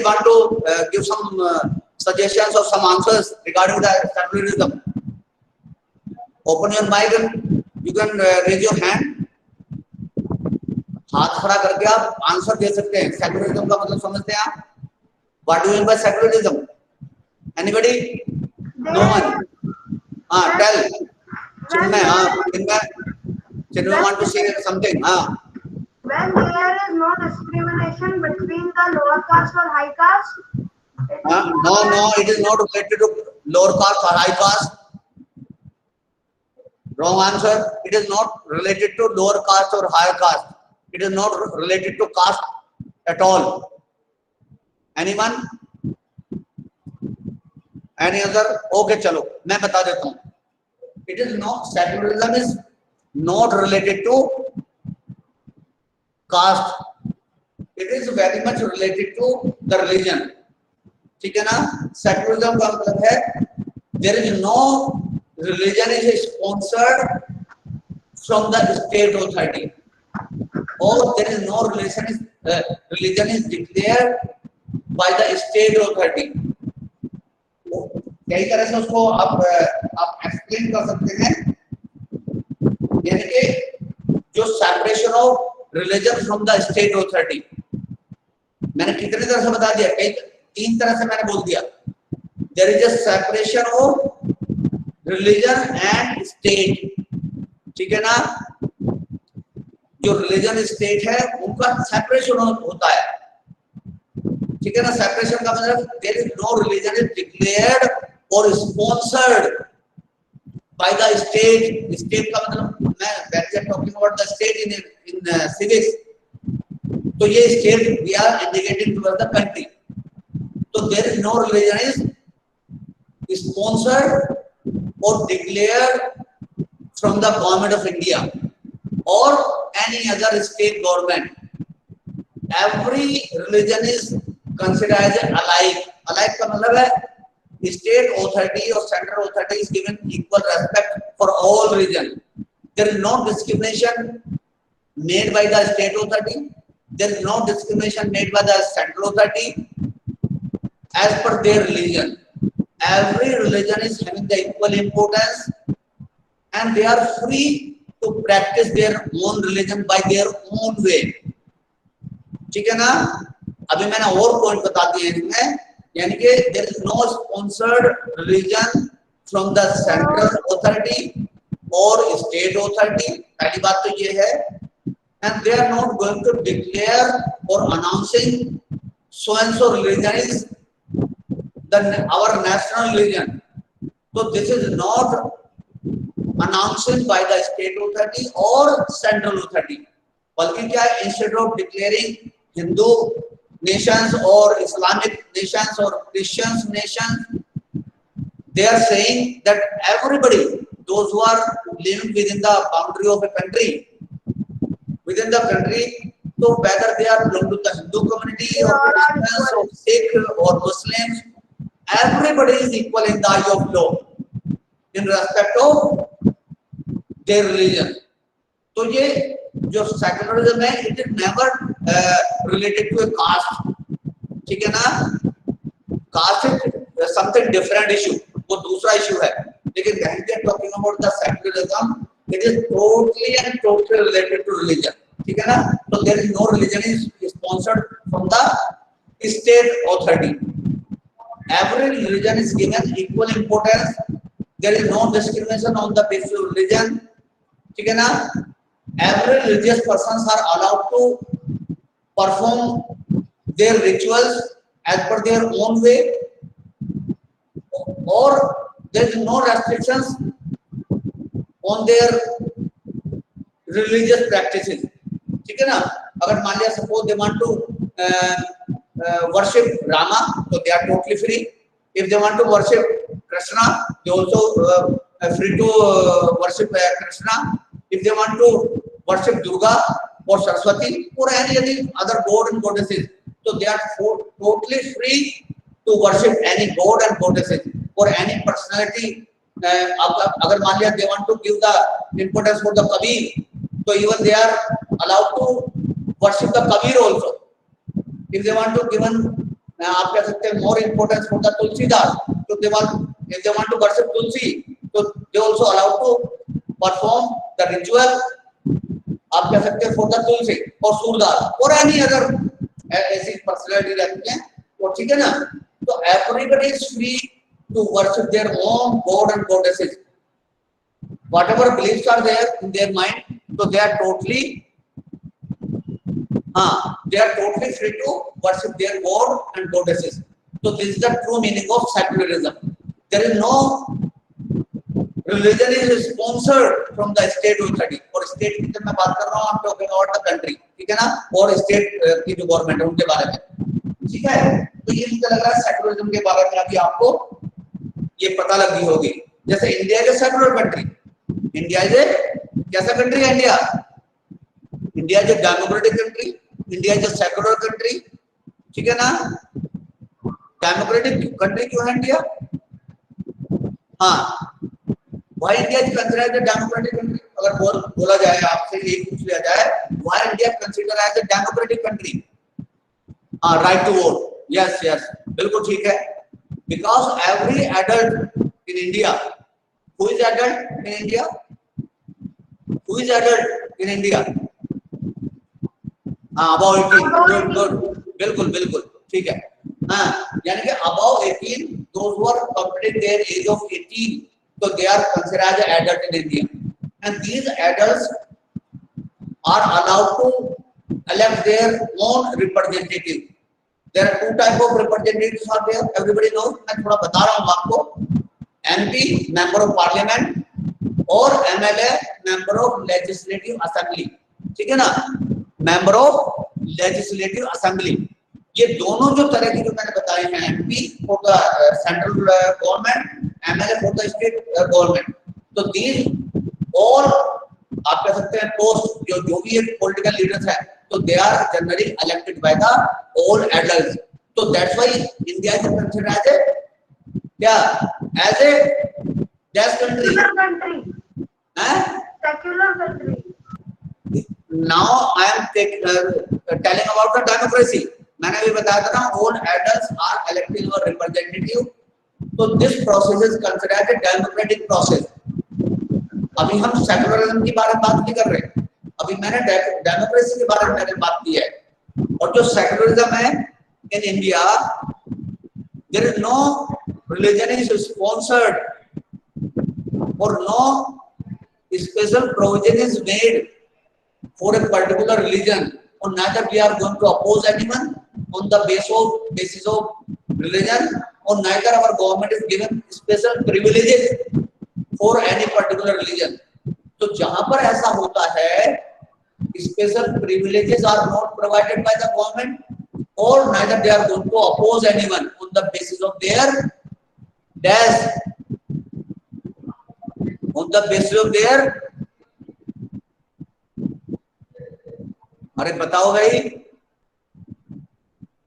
ladies want to give some suggestions or some answers regarding the secularism? Open your mic and you can raise your hand. हाथ खड़ा करके आप answer दे सकते हैं. Secularism का मतलब समझते हैं आप? What do you mean by secularism? Anybody? No one. Tell. Chinmay want to say something. When there is no discrimination between the lower caste or high caste. No, it is not related to lower caste or high caste. Wrong answer. It is not related to lower caste or higher caste. It is not related to caste at all. Anyone? Any other? Okay, चलो मैं बता देता हूँ. It is not, secularism is not related to caste. It is very much related to the religion. ठीक है ना? Secularism का मतलब है there is no religion is sponsored from the state authority, or there is no religion is declared by the state authority. कई तरह से उसको आप एक्सप्लेन कर सकते हैं. यानी कि जो separation of religion from the state authority, मैंने कितनी तरह से बता दिया, कई 3 तरह से मैंने बोल दिया. There is a separation of religion and state. ठीक है ना? जो रिलीजन स्टेट है उनका सेपरेशन होता है. ठीक है ना? सेपरेशन का मतलब there is no religion is declared और sponsored by the state. State का मतलब मैं when we are talking about the state in civics, तो ये state we are indicating toward the country. तो there is no religion is sponsored और declared from the government of India or any other state government. Every religion is considered as alike. Alike का मतलब है state authority or central authority is given equal respect for all religion. There is no discrimination made by the state authority. There is no discrimination made by the central authority as per their religion. Every religion is having the equal importance, and they are free to practice their own religion by their own way. ठीक है ना? अभी मैंने और point बता दिए इसमें, यानी कि there is no sponsored religion from the central authority or state authority. पहली बात तो ये है, and they are not going to declare or announcing so and so religion is our national religion. So this is not announced by the state authority or central authority. बल्कि क्या है, instead of declaring Hindu nations or Islamic nations or Christian nations, they are saying that everybody, those who are living within the boundary of a country, within the country, so whether they are belong to the Hindu community or Christians or Sikh or Muslims, everybody is equal in the eye of law in respect of their religion. तो ये जो secularism है, it is never related to a caste. ठीक है ना? Caste is something different issue, वो दूसरा issue है. लेकिन when we are talking about the secularism, it is totally and totally related to religion. ठीक है ना? तो there is no religion is sponsored from the state authority. Every religion is given equal importance. There is no discrimination on the basis of religion. ठीक है ना? Every religious persons are allowed to perform their rituals as per their own way, or there is no restrictions on their religious practices. ठीक है ना? अगर मान लिया suppose they want to worship Rama, so they are totally free. If they want to worship Krishna, they also free to worship Krishna. If they want to worship Durga or Saraswati or any other god and goddesses, so they are totally free to worship any god and goddesses or any personality. अगर मान लिया they want to give the importance for the Kabir, so even they are allowed to worship the Kabir also. If they want to given आप कह सकते हैं more importance for the Tulsidas, तो they want to worship Tulsi, तो they also allowed to perform the ritual, आप कह सकते हैं फॉर द तुलसी और सूरदास और एनी अदर ऐसी पर्सनालिटी रहती है, तो ठीक है ना। तो everybody is free to worship their own god and goddesses, whatever beliefs are there in their mind, so they are totally free to worship their god and goddesses. So this is the true meaning of secularism. There is no religion is sponsored from the state authority, और state की जब मैं बात कर रहा हूँ, I'm talking about the country, ठीक है ना, और state की जो गवर्नमेंट है उनके बारे में, ठीक है। तो ये मुझे लग रहा है सेकुलरिज्म के बारे में अभी आपको ये पता लगी होगी। जैसे India is secular country, India is कैसा कंट्री है, India is democratic country, India is secular country, ठीक है ना। डेमोक्रेटिक कंट्री क्यों है इंडिया? हाँ, why India is considered as democratic country? अगर बोला जाए, आपसे ये पूछ लिया जाए, why India considered as a democratic country? हाँ, right to vote, yes yes, बिल्कुल ठीक है। Because every adult in India, who is adult in India? Who is adult in India? above 18, good, बिल्कुल बिल्कुल ठीक है। हाँ, यानी कि above 18, those who are completing their age of 18, so they are considered as adult in India, and these adults are allowed to elect their own representative. There are two type of representatives are there, everybody knows, मैं थोड़ा बता रहा हूँ आपको। MP member of parliament और MLA member of legislative assembly, ठीक है ना, member of legislative assembly, ये दोनों जो तरह की जो मैंने बताए हैं, MP for the central government, MLA for the state government, तो these all आप कह सकते हैं पोस्ट जो भी एक पॉलिटिकल लीडर्स है, तो they are generally elected by the all adults, तो that's why India is considered as a क्या, as a deaf country, secular country. Now I am telling about the democracy. मैंने अभी बताया था ना, all adults are electing a representative, so this process is considered as a democratic process. अभी हम secularism की बारे में बात नहीं कर रहे, अभी मैंने डेमोक्रेसी के बारे में मैंने बात की है। और जो सेकुलरिज्म है in India, there is no religion is sponsored or no special provision is made for a particular religion, or neither we are going to oppose anyone on the basis of religion, or neither our government is given special privileges for any particular religion. तो जहां पर ऐसा होता है, special privileges are not provided by the government, or neither they are going to oppose anyone on the basis of their on the basis of their, अरे बताओ भाई,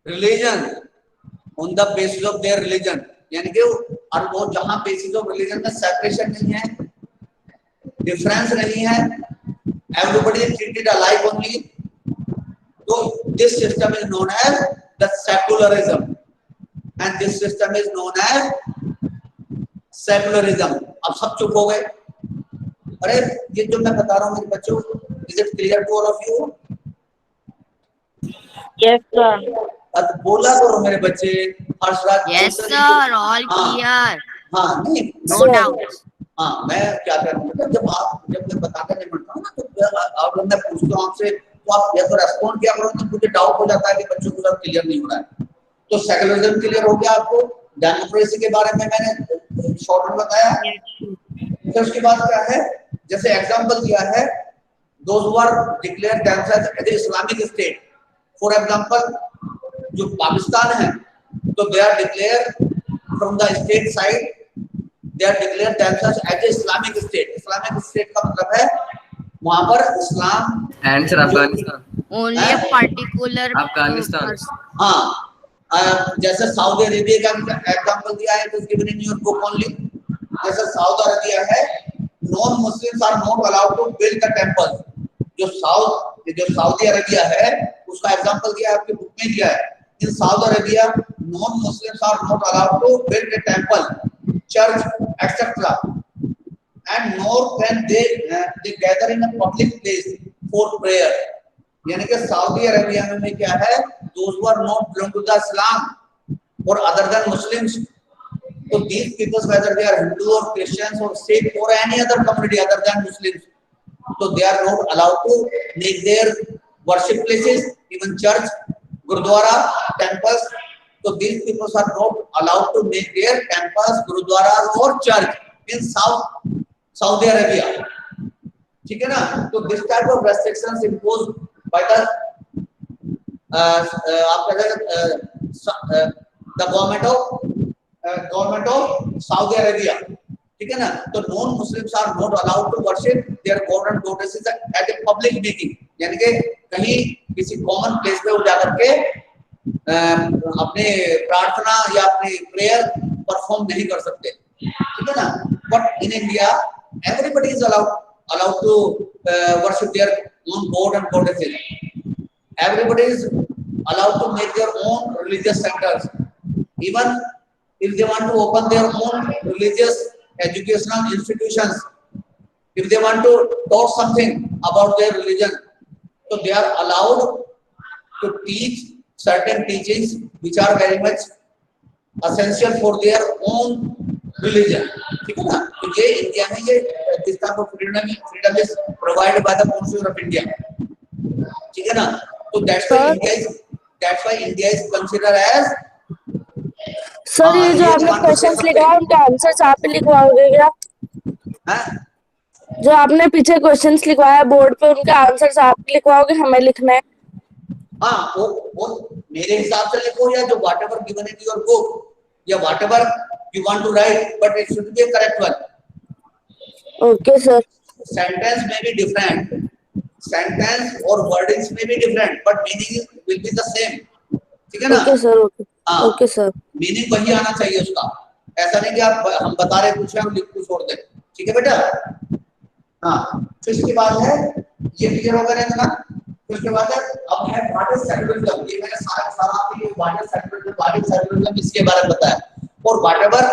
religion, on the basis of their religion, यानी कि और वो जहां basis of religion में separation नहीं है, डिफरेंस नहीं है, everybody is treated alike only, तो this system is known as the secularism, and this system is known as secularism. अब सब चुप हो गए, अरे ये जो मैं बता रहा हूँ मेरे बच्चों, is it clear to all of you? Yes sir. अब बोला करो मेरे बच्चे, Harshraj. Yes sir, all clear. हाँ नहीं, नो डाउट। हाँ, मैं क्या करूँगा, जब मैं बताता नहीं बनता हूँ ना, तो अब मैं पूछता हूँ आपसे, तो आप या तो रेस्पॉन्ड किया करो, तो मुझे डाउट हो जाता है कि बच्चों को क्लियर नहीं हो रहा है। तो सेकुलरिज्म क्लियर हो गया आपको, डेमोक्रेसी के बारे में मैंने शॉर्ट में बताया। फिर उसके बाद क्या है, जैसे एग्जांपल दिया है, those who are declare themselves as Islamic state, for example जो पाकिस्तान है, तो they are declare from the state side, they are declare themselves as Islamic state. Islamic state का मतलब है वहां पर इस्लाम, answer Afghanistan, only particular Afghanistan. हाँ, जैसे सऊदी अरेबिया का एग्जांपल दिया है, it given in your book only. जैसे सऊदी अरेबिया है, non Muslims are not allowed to build the temple. जो सऊदी अरेबिया है, उसका एग्जांपल दिया है, आपकी बुक में दिया है। In Saudi Arabia non-Muslims are not allowed to build a temple, church, etc. And nor can they gather in a public place for prayer. यानी कि सऊदी अरेबिया में क्या है, those who are not belong to the Islam or other than Muslims, so these people, whether they are Hindu or Christians or Sikh or any other community other than Muslims, so they are not allowed to make their worship places, even church, gurudwara, temples. So these people are not allowed to make their temples, gurudwaras or church in Saudi Arabia. ठीक है ना? तो this type of restrictions imposed by the the government of Saudi Arabia. ठीक है ना? तो non Muslims are not allowed to worship their god and goddesses at a public meeting, यानी कि कहीं किसी कॉमन प्लेस पे वो जाकर के अपने प्रार्थना या अपने प्रेयर परफॉर्म नहीं कर सकते. ठीक है ना? But in India everybody is allowed to worship their own god and goddesses. Everybody is allowed to make their own religious centers, even if they want to open their own religious educational institutions, if they want to talk something about their religion, so they are allowed to teach certain teachings which are very much essential for their own religion. ठीक है ना? तो ये India में ये this type of freedom is provided by the Constitution of India. ठीक है ना? तो that's why India is considered as. Sir ये जो आपने क्वेश्चंस लिखवाए उनके आंसर्स आप ही लिखवाओगे क्या? हाँ, जो आपने पीछे क्वेश्चंस लिखवाया बोर्ड पे उनके आंसर्स आप लिखवाओगे, हमें लिखना है? हाँ, वो मेरे हिसाब से लिखो, या जो whatever given in your book, या whatever you want to write, but it should be a correct one. Okay sir. Sentence may be different, sentence or wordings may be different, but meaning will be the same. ठीक है ना? Okay sir. हाँ, okay sir. Meaning वही आना चाहिए उसका. ऐसा नहीं कि आप हम बता रहे कुछ है हम लिख के छोड़ दें. ठीक है बेटा? हाँ, फिर इसके बाद है ये क्लियर हो गया ना? फिर उसके बाद अब है व्हाट इज सेक्युलरिज्म. ये मैंने सारा आपको व्हाट इज सेक्युलरिज्म इसके बारे में बताया. और whatever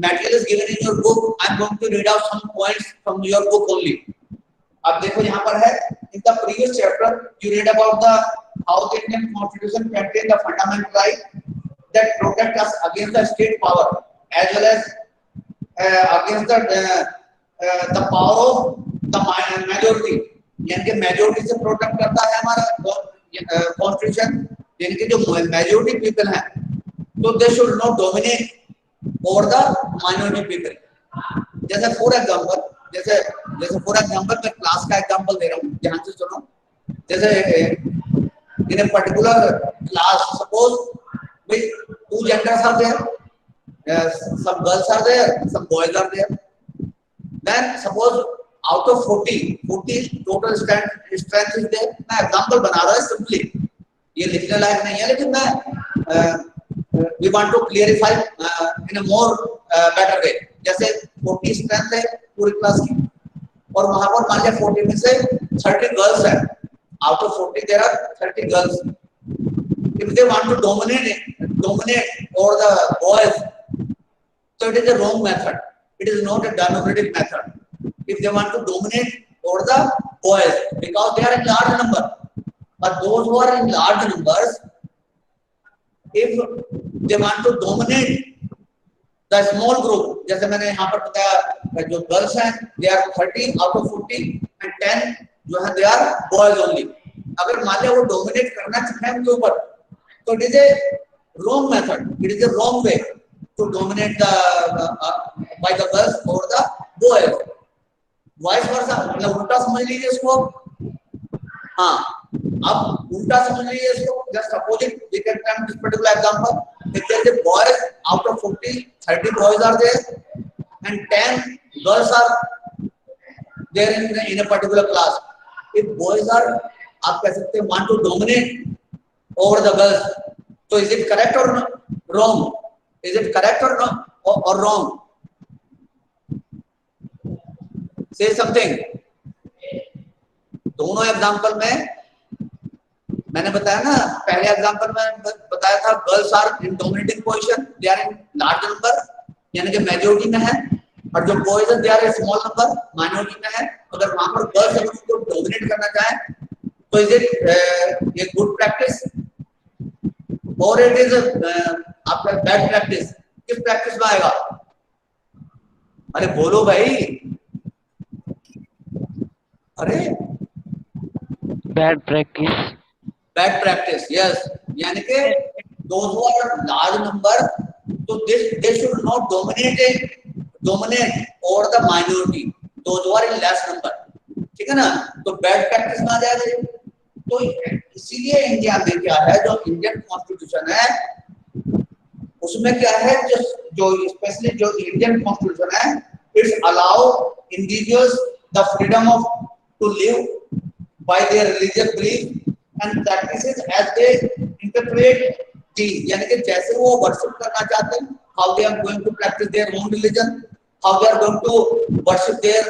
material is given in your book, I am going to read out some points from your book only. अब देखो यहाँ पर है, in the previous chapter you read about the how the Indian Constitution contains the fundamental right that protect us against the state power as well as against the power of the majority. यानी कि majority से protect करता है हमारा constitution, यानी कि जो majority people हैं, तो they should not dominate over the minority people. जैसे फॉर एग्जांपल मैं क्लास का एग्जांपल दे रहा हूँ, ध्यान से सुनो. जैसे in a particular class, suppose with two genders are there, some girls are there, some boys are there. Then suppose out of 40 total strength is there. मैं एग्जांपल बना रहा हूँ सिंपली, ये लिखने लायक नहीं है, लेकिन मैं we want to clarify in a more better way. जैसे 40 स्ट्रेंथ है पूरी क्लास की, और वहां पर मान लिया 40 में से 30 गर्ल्स है. Out of 40 there are 30 girls. If they want to dominate over the boys, so it is a wrong method. It is not a democratic method. If they want to dominate over the boys, because they are in large number, but those who are in large numbers, if they want to dominate the small group, जैसे मैंने यहाँ पर बताया जो girls हैं they are 30 out of 40 and 10 जो है they are boys only. अगर मान लिया वो dominate करना चाहे उनके ऊपर, तो it is a wrong method, it is a wrong way to dominate by the girls over the boys. Vice versa, मतलब उल्टा समझ लीजिए इसको. हाँ, अब उल्टा समझ लीजिए इसको. Just opposite, we can take this particular example. If there is a boys out of 40, 30 boys are there and 10 girls are there in a particular class. If boys are, आप कह सकते हैं, want to dominate over the girls, so is it correct or wrong? Is it correct or no or wrong? Say something. दोनों example में मैंने बताया ना पहले एग्जांपल में बताया था, girls are in dominating position, they are in large number, यानी कि मेजॉरिटी में है, और जो बॉयज है they are a small number, minority में है। अगर वहां पर गर्ल्स अगर उनको डोमिनेट करना चाहे तो is it a good practice और इट इज आपका बैड प्रैक्टिस? किस प्रैक्टिस में आएगा? अरे बोलो भाई, अरे bad practice. Bad practice, yes, यानी कि those who are large number, so they should not dominate over the minority, those who are in less number, ठीक है ना? तो बैड प्रैक्टिस में आ जाएगा। तो इसीलिए इंडिया में क्या है, जो इंडियन कॉन्स्टिट्यूशन है उसमें क्या है, जो स्पेशली जो इंडियन कॉन्स्टिट्यूशन है, it's allow individuals the freedom of to live by their religious belief and practices as they interpret the, यानी कि जैसे वो वर्शिप करना चाहते हैं, how they are going to practice their own religion, how they are going to worship their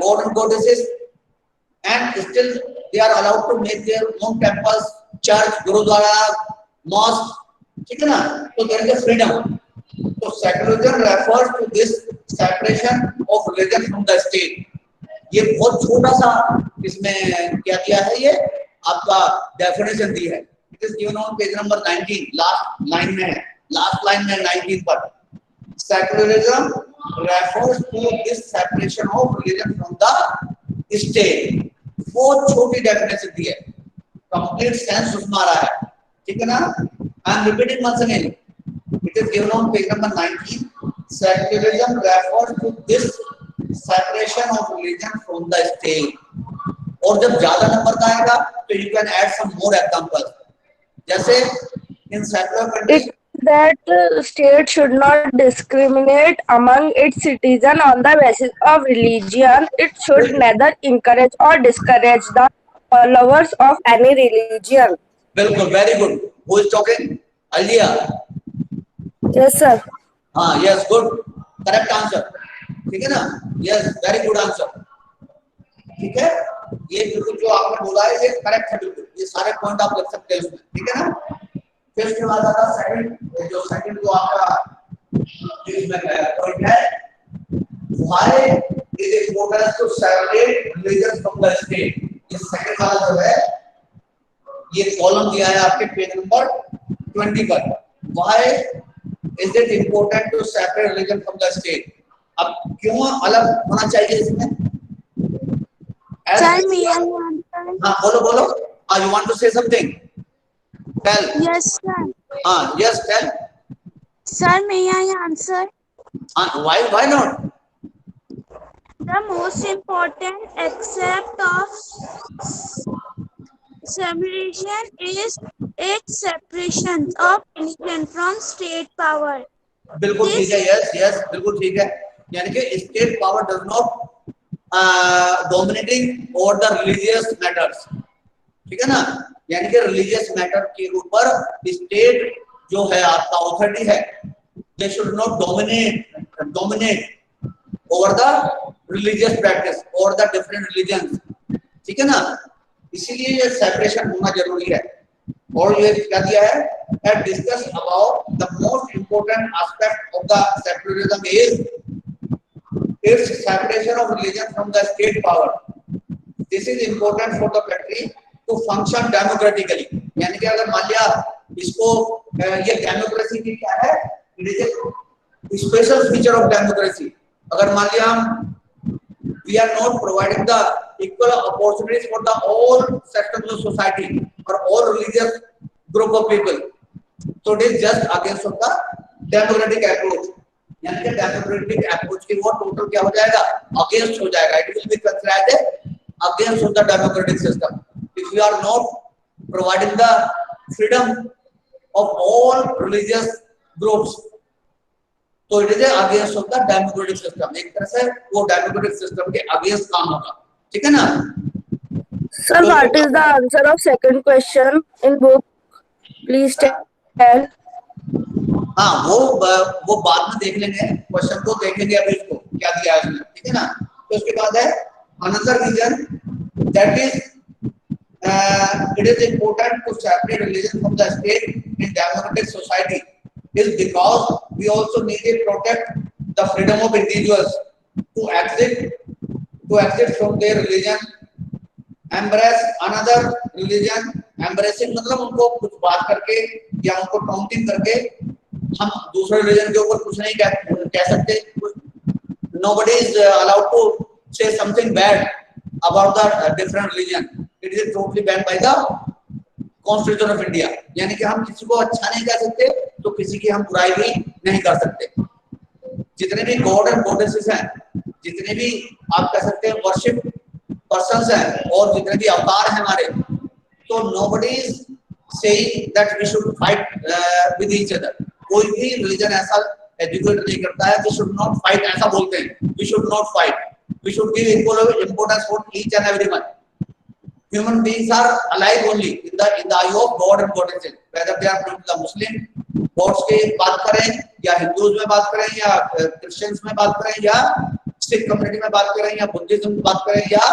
god and goddesses, and still they are allowed to make their own temples, church, gurudwara, mosque, ठीक है ना? तो there is a freedom. तो secularism refers to this separation of religion from the state. ये बहुत छोटा सा इसमें क्या किया है, ये आपका डेफिनेशन दी है। It is given on page number 19, last line में है, लास्ट लाइन में 19 पर। Secularism refers to this separation of religion from the state. बहुत छोटी डेफिनेशन दी है, कंप्लीट सेंस उसमें आ रहा है, ठीक है ना? I am repeating once again, it is given on page number 19, secularism refers to this separation of religion from the state. और जब ज्यादा नंबर का आएगा तो you can add some more examples. जैसे in secular countries that state should not discriminate among its citizens on the basis of religion. It should neither encourage or discourage the followers of any religion. बिल्कुल, very good. Who is talking? Alia. Yes, sir. हाँ, yes, good, correct answer. ठीक है ना? Yes, very good answer, ठीक है? ये बिल्कुल जो आपने बोला है ये करेक्ट है, बिल्कुल ये सारे पॉइंट आप लिख सकते हैं उसमें, ठीक है ना? फिर उसके बाद आता सेकंड, जो सेकंड जो आपका इसमें पॉइंट है, why is it important to separate religion from the state. ये सेकंड वाला जो है, ये कॉलम दिया है आपके पेज नंबर 20 पर, why is it important to separate religion from the state. अब क्यों अलग होना चाहिए इसमें? Sir, may I answer? हाँ, बोलो बोलो। You want to say something? Tell. Yes, sir. Yes, tell. Sir, may I answer? Why not? The most important aspect of separation is its separation of religion from state power. बिल्कुल ठीक है, yes yes, बिल्कुल ठीक है। यानी कि state power does not dominating over the religious matters, ठीक है ना? यानी कि रिलीजियस मैटर के ऊपर स्टेट जो है आपका अथॉरिटी है, they should not dominate over the religious practice और द डिफरेंट रिलीजन्स, ठीक है ना? इसीलिए ये सेपरेशन होना जरूरी है। और ये क्या दिया है, have discussed about the most important aspect of the secularism is its separation of religion from the state power. This is important for the country to function democratically. यानी कि अगर मान लिया इसको ये डेमोक्रेसी की क्या है, it is a special feature of democracy. अगर मान लिया हम we are not providing the equal opportunities for the all sectors of society or all religious group of people, so it is just against of the democratic approach. यानी कि democratic approach की वो total क्या हो जाएगा, against हो जाएगा। It will be considered against of the democratic system if you are not providing the freedom of all religious groups, तो it is against of the democratic system. एक तरह से वो डेमोक्रेटिक सिस्टम के अगेंस्ट काम होगा, ठीक है ना? Sir, what is the answer of second question in book? Please tell. हाँ, वो बाद में देख लेंगे, क्वेश्चन को देखेंगे अभी इसको क्या दिया है उसमें, ठीक है ना? तो उसके बाद है another reason that is it is important to separate religion from the state in democratic society is because we also need to protect the freedom of individuals to exit from their religion, embrace another religion. Embracing मतलब उनको कुछ बात करके या उनको टाउंटिंग करके हम दूसरे रिलीजन के ऊपर कुछ नहीं कह सकते. Nobody is allowed to say something bad about the different religion. It is totally banned by the Constitution of India. यानी कि हम किसी को अच्छा नहीं कह सकते तो किसी की हम बुराई भी नहीं कर सकते. जितने भी गॉड एंड गॉडेसेस हैं, जितने भी आप कह सकते हैं वर्शिप पर्सन्स हैं और जितने भी अवतार हैं हमारे, तो nobody is saying that we should fight with each other. कोई भी रिलीजन ऐसा एजुकेट नहीं करता है. We should not fight ऐसा बोलते हैं. We should not fight. We should give equal importance for each and everyone. Human beings are alike only in the eye of God and goddesses. Whether they are from the Muslim gods की बात करें या Hindus में बात करें या Christians में बात करें या सिख कम्युनिटी में बात करें या बुद्धिज्म में बात करें या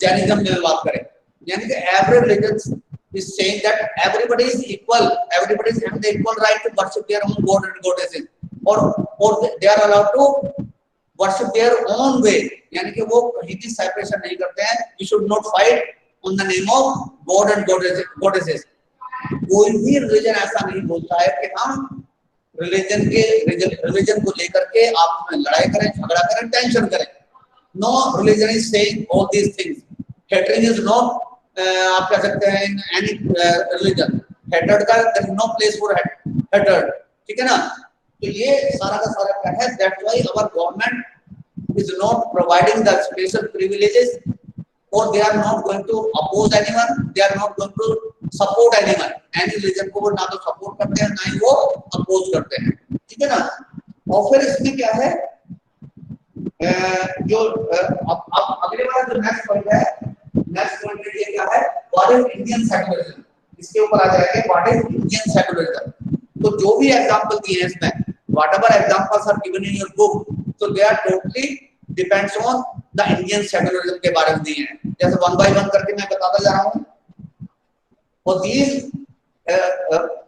जैनिज्म में बात करें, यानी कि every religion is saying that everybody is equal. Everybody is having the equal right to worship their own God and goddesses, or they are allowed to worship their own way. यानी कि वो कहीं की सेपरेशन नहीं करते हैं. We should not fight on the name of God and goddesses. कोई भी रिलीजन ऐसा नहीं बोलता है कि हम रिलीजन को लेकर के आपस में लड़ाई करें, झगड़ा करें, टेंशन करें. No religion is saying all these things. Hatred is not आप कह सकते हैं in any religion. Hatred का there is no place for hatred. ठीक है ना? तो ये सारा का सारा क्या है? That's why our government is not providing the special privileges, or they are not going to oppose anyone. They are not going to support anyone. Any religion को वो ना तो support करते हैं ना ही वो oppose करते हैं. ठीक है ना? और फिर इसमें क्या है? जो अब अगले वाला जो नेक्स्ट पॉइंट है, नेक्स्ट पॉइंट ये क्या है? What is Indian secularism. इसके ऊपर आ जाएगा व्हाट इज इंडियन सेक्युलरिज्म. तो जो भी एग्जांपल दिए हैं इसमें, whatever examples are given in your book, so they are totally depends on the Indian secularism के बारे में दिए हैं. जैसे one by one करके मैं बताता जा रहा हूँ. और these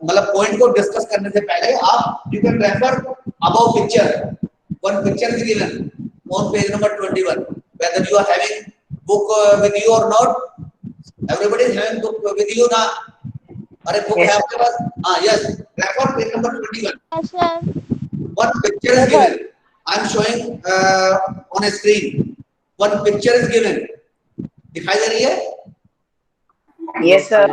मतलब पॉइंट को डिस्कस करने से पहले आप you can refer above picture. One picture is given on page number 21. Whether you are having book with you or not, everybody is having book with you ना. अरे book है आपके पास? हाँ, yes. Refer page number 21. Yes, sir. One picture is given. I am showing on a screen. One picture is given. दिखाई दे रही है? Yes, sir.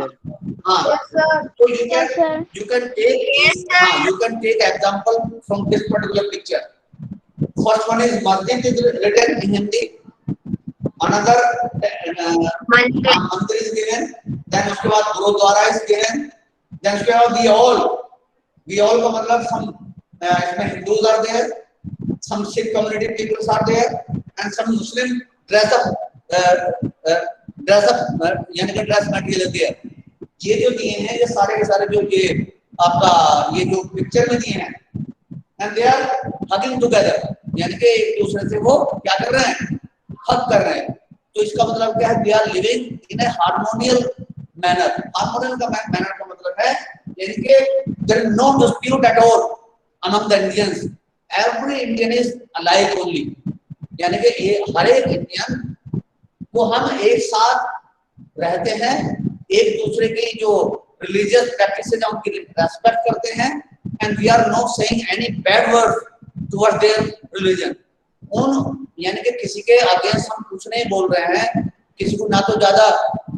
हाँ. Yes, sir. So you Yes, sir. can take example from this particular picture. First one is masjid is written in Hindi. Another mandir is given. Then उसके बाद gurdwara is given. Then उसके बाद we all का मतलब some इसमें Hindus are there, some Sikh community peoples are there, and some Muslim dress up यानी कि dress material दिए. ये जो दिए हैं ये सारे के सारे जो ये आपका ये जो पिक्चर में दिए हैं, and they are hugging together, यानी कि एक दूसरे से वो क्या कर रहे हैं? हग कर रहे हैं. तो इसका मतलब क्या है? they are living in a harmonious manner. Harmonious का manner का मतलब है यानी कि there is no dispute at all among the Indians. Every Indian is alike only. यानी कि हर एक इंडियन को हम एक साथ रहते हैं, एक दूसरे की जो रिलीजियस प्रैक्टिसेस हैं उनकी रेस्पेक्ट करते हैं, and we are not saying any bad words towards their religion. यानी कि किसी के अगेंस्ट हम कुछ नहीं बोल रहे हैं, किसी को ना तो ज्यादा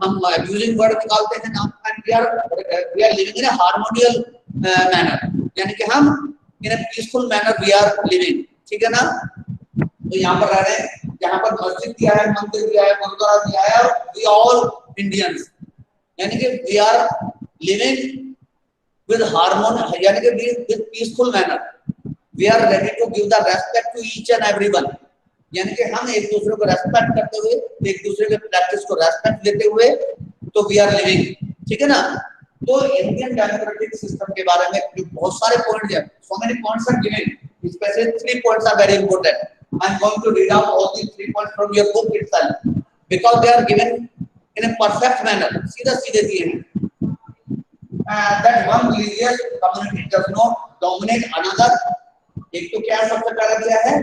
हम अब्यूजिंग वर्ड निकालते हैं ना, and we are living in a harmonious manner. यानी कि हम in a peaceful manner we are living. ठीक है ना? तो यहाँ पर रह रहे हैं, यहाँ पर मस्जिद दिया है, मंदिर दिया है, गुरुद्वारा दिया है, और we all Indians, यानी कि we are living with harmony, यानी कि with peaceful manner. We are ready to give the respect to each and everyone. यानी कि हम एक दूसरे को रेस्पेक्ट करते हुए, एक दूसरे के प्रैक्टिस को रेस्पेक्ट देते हुए, तो we are living. ठीक है ना? तो इंडियन डेमोक्रेटिक सिस्टम के बारे में बहुत सारे पॉइंट्स हैं. So many points are given. Especially 3 points are very important. I am going to read out all these 3 points from your book itself because they are given in a perfect manner, सीधा सीधे दिए हैं, that one religious community does not dominate another. एक तो क्या सबसे पहला दिया है,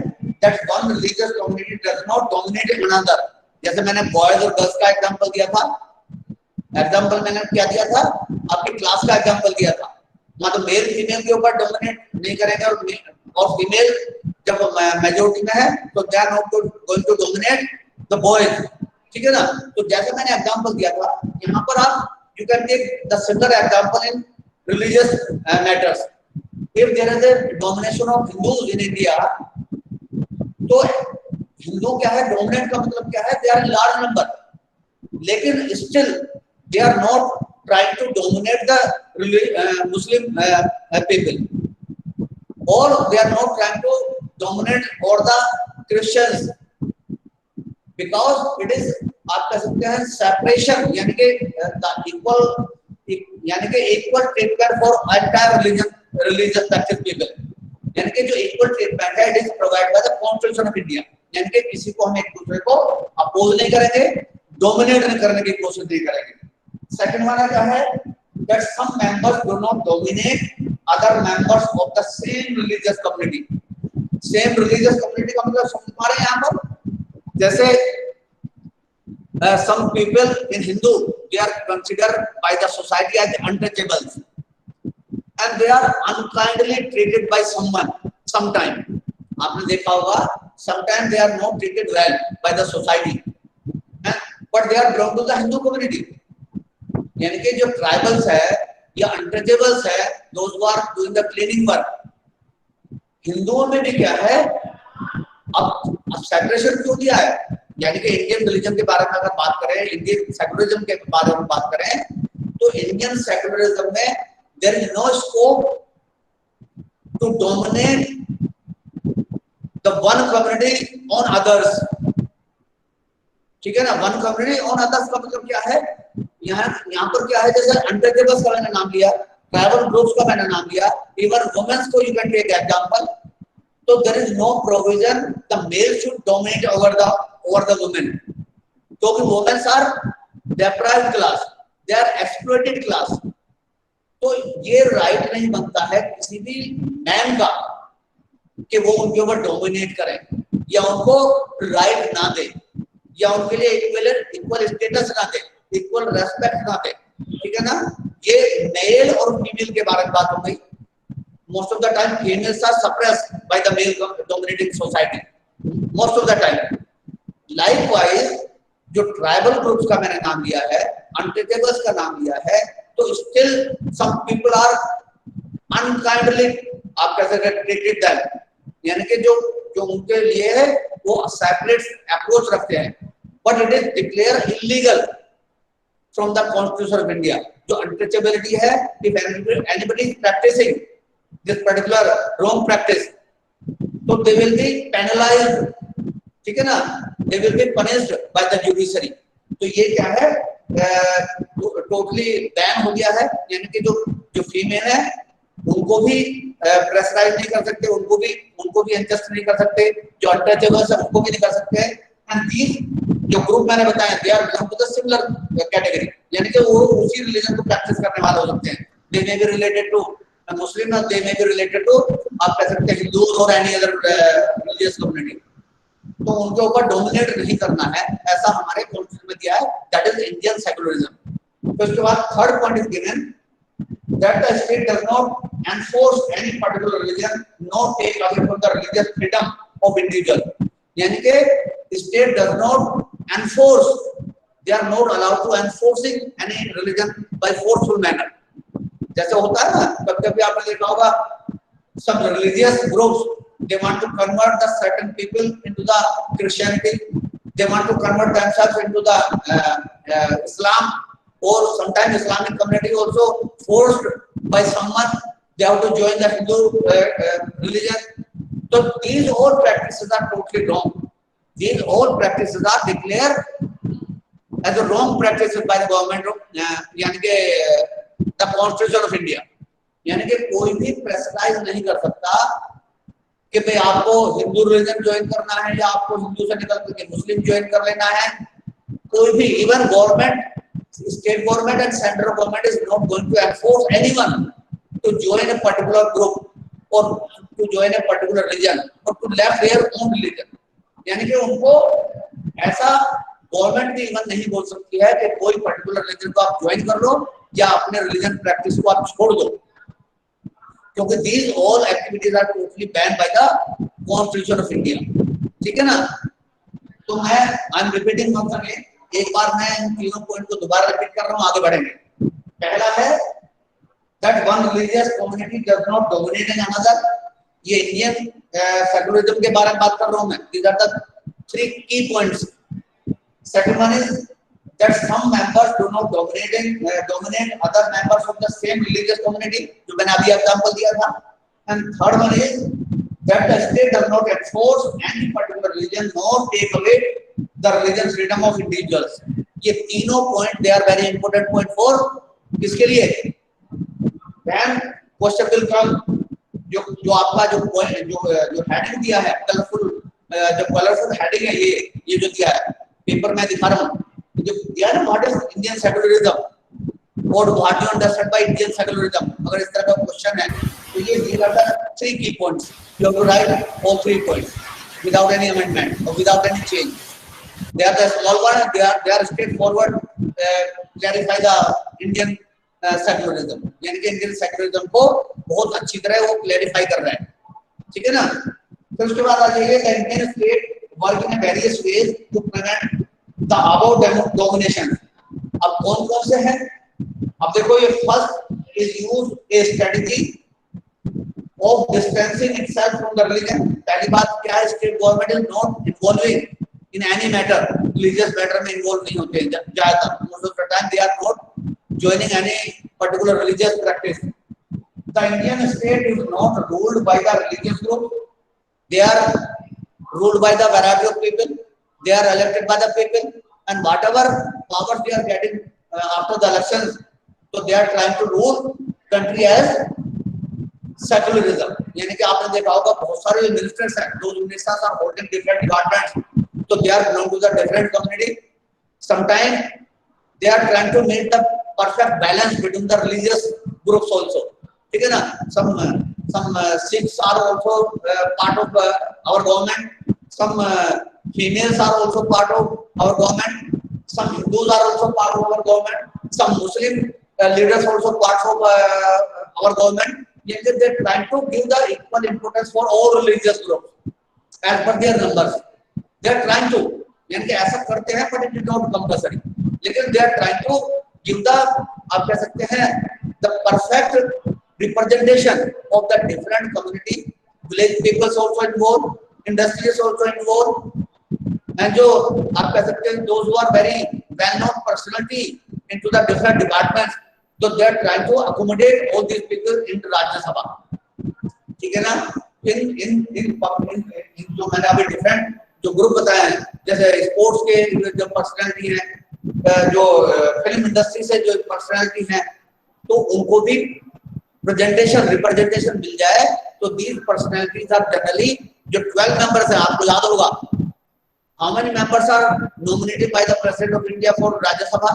that one religious community does not dominate another. जैसे मैंने बॉयज और गर्ल्स का एग्जांपल दिया था, एग्जांपल मैंने क्या दिया था, आपकी क्लास का एग्जांपल दिया था, मतलब मेल फीमेल के ऊपर डोमिनेट नहीं करेंगे, और फीमेल जब मेजॉरिटी में है तो they are not going to dominate the boys, ठीक है ना। तो जैसे मैंने एग्जांपल दिया था, यहाँ पर आप you can take the similar example in religious matters. If there is a domination of Hindus in India, तो हिंदू क्या है, डोमिनेट का मतलब क्या है, they are in large number, लेकिन still they are not trying to dominate the Muslim people, or they are not trying to dominate or the Christians, because it is आप कह सकते हैं सेपरेशन, यानी कि equal treatment for entire religious practice people, यानी कि जो equal treatment है, it is provide by the constitution of India, यानी कि किसी को हम एक दूसरे को अपोज नहीं करेंगे, डोमिनेट नहीं करने की कोशिश नहीं करेंगे। सेकंड वाला क्या है, that some members do not dominate other members of the same religious community. Same religious community का मतलब समझ पा रहे हैं यहाँ पर, जैसे some people in Hindu, they are considered by the society as untouchables, and they are unkindly treated by someone sometime. आपने देखा होगा, sometimes they are not treated well by the society, but they are belong to the Hindu community. यानी कि जो tribals है या untouchables है, those who are doing the cleaning work, हिंदुओं में भी क्या है, अब सेपरेशन क्यों दिया है, यानी कि इंडियन रिलीजन के बारे में अगर बात करें, इंडियन सेकुलरिज्म के बारे में बात करें, तो इंडियन सेकुलरिज्म में there is no scope to dominate the one community on others, ठीक है ना। वन कम्युनिटी ऑन अदर्स का मतलब क्या है, यहाँ पर क्या है, जैसे अनटचेबल्स का मैंने नाम लिया, ट्राइबल ग्रुप्स का मैंने नाम लिया, इवन वुमेन्स को यू कैन टेक एग्जांपल, तो there is no provision the male should dominate over the women, क्योंकि women are deprived class, they are exploited class, तो ये राइट नहीं बनता है किसी भी मैन का कि वो उनके ऊपर डोमिनेट करें, या उनको राइट ना दे, या उनके लिए इक्वल स्टेटस ना दे, इक्वल रेस्पेक्ट ना दे, ठीक है ना। ये मेल और फीमेल के बारे में बात हो गई। Most of the time females are suppressed by the male dominating society, most of the time. Likewise जो ट्राइबल ग्रुप्स का मैंने नाम लिया है, अनटचेबल्स का नाम लिया है, तो still some people are unkindly, आप कह सकते हैं, ट्रीटेड देम, यानी कि जो उनके लिए है वो सेपरेट अप्रोच रखते हैं, but it is declare illegal from the constitution of India. जो अनटचेबिलिटी है, if anybody is practicing this particular wrong practice, तो दे विल बी पेनलाइज्ड, ठीक है ना, they will be punished by the judiciary। तो ये क्या है, टोटली बैन हो गया है, यानी कि जो फीमेल है उनको भी प्रेशराइज नहीं कर सकते, उनको भी एडजस्ट नहीं कर सकते, जो अनटचेबल्स है उनको भी नहीं कर सकते। एंड दीस जो ग्रुप मैंने बताया, they are belong to the similar category, यानी कि वो उसी रिलीजन को प्रैक्टिस करने वाले हो सकते हैं। They may be related to Muslim, they may be related to, आप कह सकते हैं, हिंदू और एनी अदर रिलीजियस कम्युनिटी, तो उनके ऊपर डोमिनेट नहीं करना है, ऐसा हमारे कॉन्स्टिट्यूशन में दिया है, दैट इज इंडियन सेकुलरिज्म। तो इसके बाद third point is given that the state does not enforce any particular religion, not take away from the religious freedom of individual, यानी कि state does not enforce, they are not allowed to enforcing any religion by forceful manner. जैसे होता है ना, कभी-कभी आपने देखा होगा, some religious groups, they want to convert the certain people into the Christianity, they want to convert themselves into the Islam, or sometimes Islamic community also forced by someone, they have to join the Hindu religion. So these all practices are totally wrong. These all practices are declared as a wrong practices by the government of यानी कि the Constitution of India। यानी कि कोई भी pressurise नहीं कर सकता कि भाई आपको हिंदू रिलीजन ज्वाइन करना है, या आपको हिंदू से निकल के मुस्लिम ज्वाइन कर लेना है, कोई भी even government, state government and central government is not going to enforce anyone to join a particular group और to join a particular religion और to left their own religion. यानी कि उनको ऐसा गवर्नमेंट भी इवन नहीं बोल सकती है कि कोई पर्टिकुलर रिलीजन को आप ज्वाइन कर लो या अपने रिलीजन प्रैक्टिस को आप छोड़ दो, क्योंकि these all activities are totally ban by the constitution of India. ठीक है ना? तो मैं I am repeating once again, एक बार मैं इन तीनों पॉइंट को दोबारा रिपीट कर रहा हूं, आगे बढ़ेंगे। पहला है that one religious community does not dominate in another. ये इंडियन सेकुलरिज्म के बारे में बात कर रहा हूं मैं। दीस आर द 3 की points. Second one is that some members do not dominate other members of the same religious community, जो मैंने अभी एग्जांपल दिया था। And third one is that the state does not enforce any particular religion nor take away the religious freedom of individuals। ये तीनों point they are very important point for किसके लिए? Then question will come, जो आपका जो point जो heading दिया है, कलरफुल हेडिंग है, ये जो दिया है पेपर में दिखा रहा हूँ, जो दिया है ना, व्हाट इज इंडियन सेकुलरिज्म और what you understand by Indian secularism. अगर इस तरह का क्वेश्चन है तो ये दिया जाता है 3 की points. You have to write all 3 points without any amendment और without any change. They are the small one, they are straight forward, clarify the Indian secularism, यानी कि इंडियन सेकुलरिज्म को बहुत अच्छी तरह वो क्लैरिफाई कर रहा है। ठीक है ना? फिर उसके बाद आ जाइए Indian state work in various ways to prevent the above domination. अब कौन कौन से हैं? अब देखो, ये first is use a strategy of distancing itself from the religion. पहली बात क्या है? State government is not involving in any matter, religious matter में इन्वॉल्व नहीं होते हैं ज्यादातर। Most of the time they are not joining any particular religious practice. The Indian state is not ruled by the religious group. They are ruled by the variety of people. They are elected by the people, and whatever powers they are getting after the elections, so they are trying to rule country as secularism. यानी कि आपने देखा होगा बहुत सारे ministers हैं, those ministers are holding different departments, so they are belong to the different community. Sometimes they are trying to make the perfect balance between the religious groups also. ठीक है ना? Some Sikhs are also part of our government. Some females are also part of our government. Some Hindus are also part of our government. Some Muslim leaders also part of our government. Yet they are trying to give the equal importance for all religious groups as per their numbers. They are trying to, यानी कि ऐसा करते हैं, but it is not compulsory. लेकिन they are trying to give the, आप कह सकते हैं, the perfect representation of the different community. Village peoples also involved, industries also involved, and जो आप कह सकते हैं those who are very well-known personality into the different departments, so they are trying to accommodate all these people into Rajya Sabha. ठीक है ना? इन जो मैंने अभी different जो ग्रुप बताए हैं, जैसे स्पोर्ट्स के जो पर्सनैलिटी है, जो फिल्म इंडस्ट्री से जो पर्सनैलिटी है, तो उनको भी रिप्रेजेंटेशन मिल जाए। तो दीज पर्सनैलिटीज आर जनरली जो 12 मेंबर्स हैं, आपको याद होगा, how many members are nominated by the president of India for Rajya Sabha?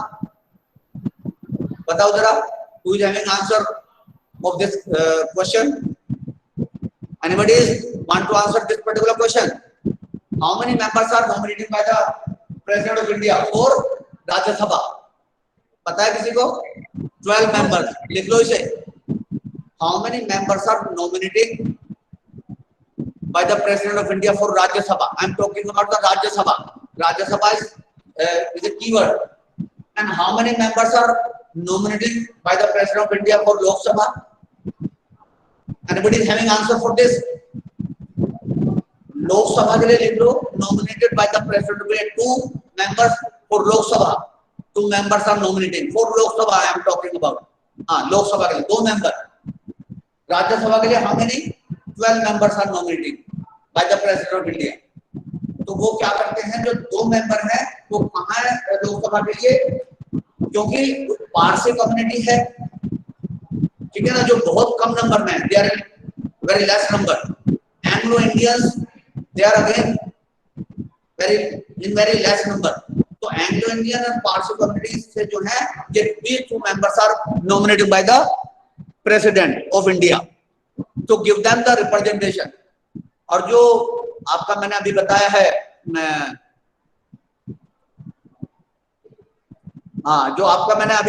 बताओ जरा, who is having answer of this question? Anybody want to answer this particular question? How many members are nominated by the President of India for Rajya Sabha? पता है किसी को? 12 members. लिख लो इसे. How many members are nominated by the President of India for Rajya Sabha? I am talking about the Rajya Sabha. Rajya Sabha is a keyword. And how many members are nominated by the President of India for Lok Sabha? Anybody is having answer for this? लोक सभा के लिए लिख लो, nominated by the president of India, 2 members for Lok Sabha. 2 members are nominated for Lok Sabha. I am talking about. हाँ, लोक सभा के लिए 2 member. राज्य सभा के लिए how many? 12 members are nominated by the president of India. तो वो क्या करते हैं, जो 2 member हैं, वो कहाँ है लोक सभा के लिए? क्योंकि पारसी कम्युनिटी है, ठीक है ना, जो बहुत कम नंबर में है, they are very less number. Anglo Indians, they are again very less number. तो Anglo Indian and Parsi communities से जो है ये these two members are nominated by the president of India to give them the representation। और जो आपका मैंने अभी बताया है जो आपका मैंने अभी